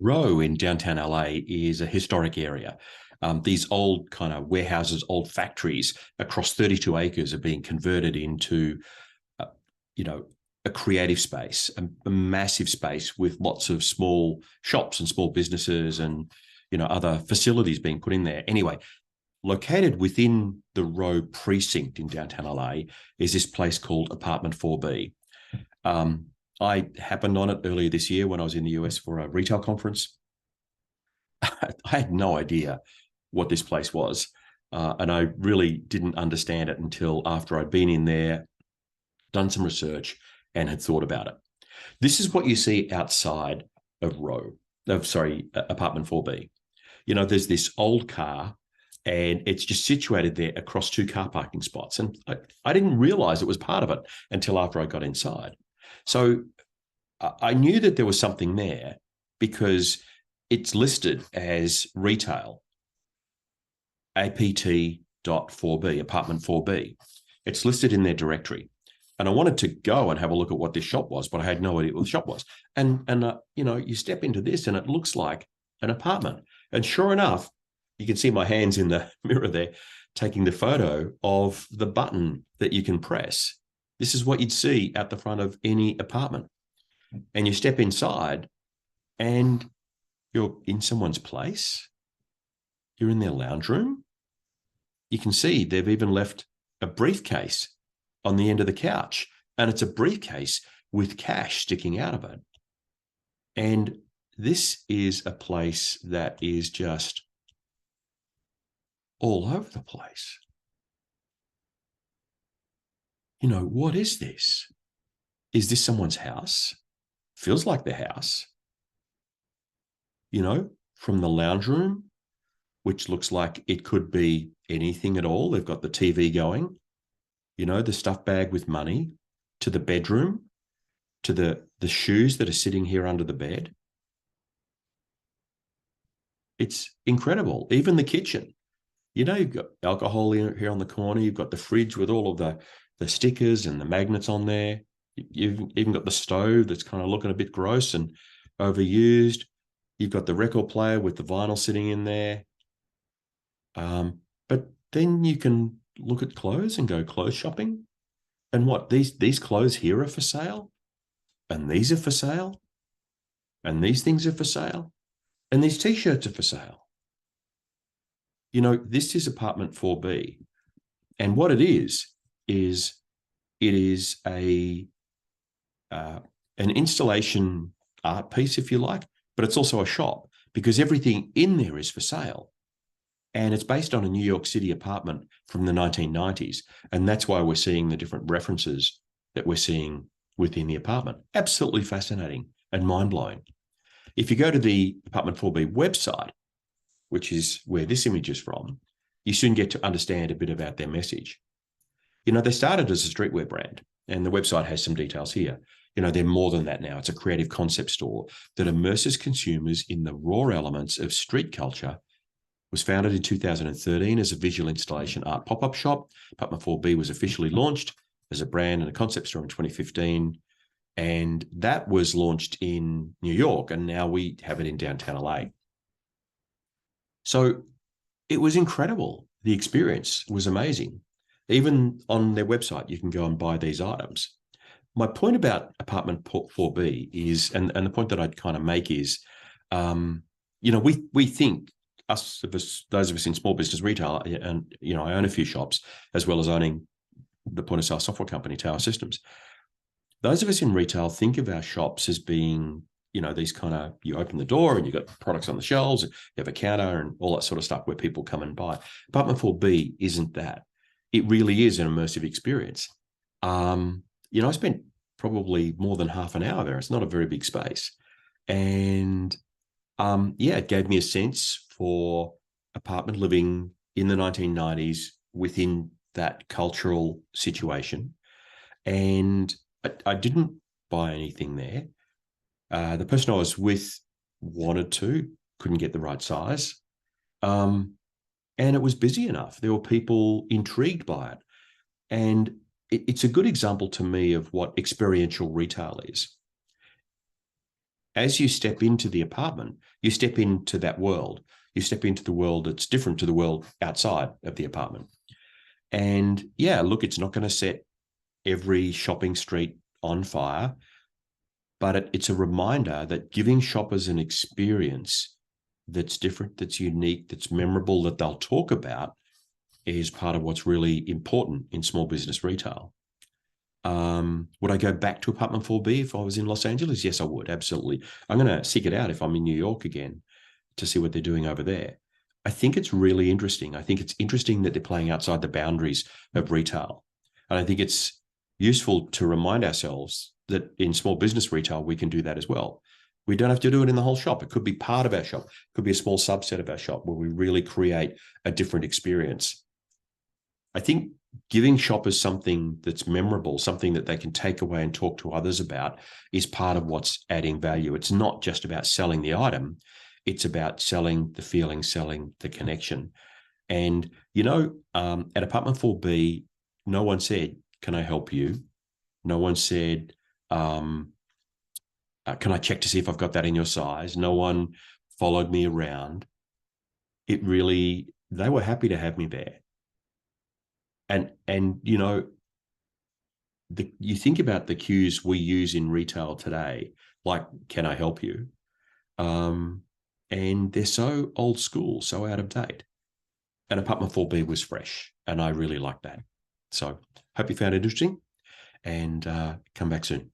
Row in downtown LA is a historic area. These old kind of warehouses, old factories across 32 acres are being converted into, uh, you know, a creative space, a massive space with lots of small shops and small businesses and, other facilities being put in there. Anyway, located within the Row precinct in downtown LA is this place called Apt.4b. Um, I happened on it earlier this year when I was in the US for a retail conference. I had no idea what this place was. And I really didn't understand it until after I'd been in there, done some research, and had thought about it. This is what you see outside of Apt.4b. There's this old car, and it's just situated there across two car parking spots. And I didn't realize it was part of it until after I got inside. So I knew that there was something there because it's listed as retail, Apt.4b, Apt.4b. It's listed in their directory. And I wanted to go and have a look at what this shop was, but I had no idea what the shop was. And you step into this and it looks like an apartment. And sure enough, you can see my hands in the mirror there, taking the photo of the button that you can press. This is what you'd see at the front of any apartment. And you step inside and you're in someone's place. You're in their lounge room. You can see they've even left a briefcase on the end of the couch, and it's a briefcase with cash sticking out of it. And this is a place that is just all over the place. What is this? Is this someone's house? Feels like the house. From the lounge room, which looks like it could be anything at all. They've got the TV going, the stuff bag with money, to the bedroom, to the shoes that are sitting here under the bed. It's incredible. Even the kitchen. You've got alcohol here on the corner. You've got the fridge with all of the stickers and the magnets on there. You've even got the stove that's kind of looking a bit gross and overused. You've got the record player with the vinyl sitting in there. But then you can look at clothes and go clothes shopping. And what, these clothes here are for sale? And these are for sale? And these things are for sale? And these T-shirts are for sale? This is Apt.4b. And what it is it is an installation art piece, if you like, but it's also a shop because everything in there is for sale. And it's based on a New York City apartment from the 1990s. And that's why we're seeing the different references that we're seeing within the apartment. Absolutely fascinating and mind-blowing. If you go to the Apt.4b website, which is where this image is from, you soon get to understand a bit about their message. They started as a streetwear brand, and the website has some details here. They're more than that now. It's a creative concept store that immerses consumers in the raw elements of street culture. It was founded in 2013 as a visual installation art pop-up shop. Apt.4b was officially launched as a brand and a concept store in 2015. And that was launched in New York, and now we have it in downtown LA. So it was incredible. The experience was amazing. Even on their website, you can go and buy these items. My point about Apt.4b is, and the point that I'd kind of make is, we think, those of us in small business retail, and, I own a few shops, as well as owning the point of sale software company, Tower Systems. Those of us in retail think of our shops as being, these kind of, you open the door and you've got products on the shelves, you have a counter and all that sort of stuff where people come and buy. Apt.4b isn't that. It really is an immersive experience. I spent probably more than half an hour there. It's not a very big space. And it gave me a sense for apartment living in the 1990s within that cultural situation. And I didn't buy anything there. The person I was with wanted to, couldn't get the right size. And it was busy enough. There were people intrigued by it. And it's a good example to me of what experiential retail is. as you step into the apartment, you step into that world. You step into the world that's different to the world outside of the apartment. And yeah, look, it's not going to set every shopping street on fire, but it's a reminder that giving shoppers an experience that's different, that's unique, that's memorable, that they'll talk about is part of what's really important in small business retail. Would I go back to Apt.4b if I was in Los Angeles? Yes, I would. Absolutely. I'm going to seek it out if I'm in New York again to see what they're doing over there. I think it's really interesting. I think it's interesting that they're playing outside the boundaries of retail. And I think it's useful to remind ourselves that in small business retail, we can do that as well. We don't have to do it in the whole shop. It could be part of our shop. It could be a small subset of our shop where we really create a different experience. I think giving shoppers something that's memorable, something that they can take away and talk to others about, is part of what's adding value. It's not just about selling the item. It's about selling the feeling, selling the connection. And, at Apt.4b, no one said, "Can I help you?" No one said, "Can I check to see if I've got that in your size?" No one followed me around. They were happy to have me there. And you think about the cues we use in retail today, like, "Can I help you?" And they're so old school, so out of date. And Apt.4b was fresh, and I really liked that. So hope you found it interesting, and come back soon.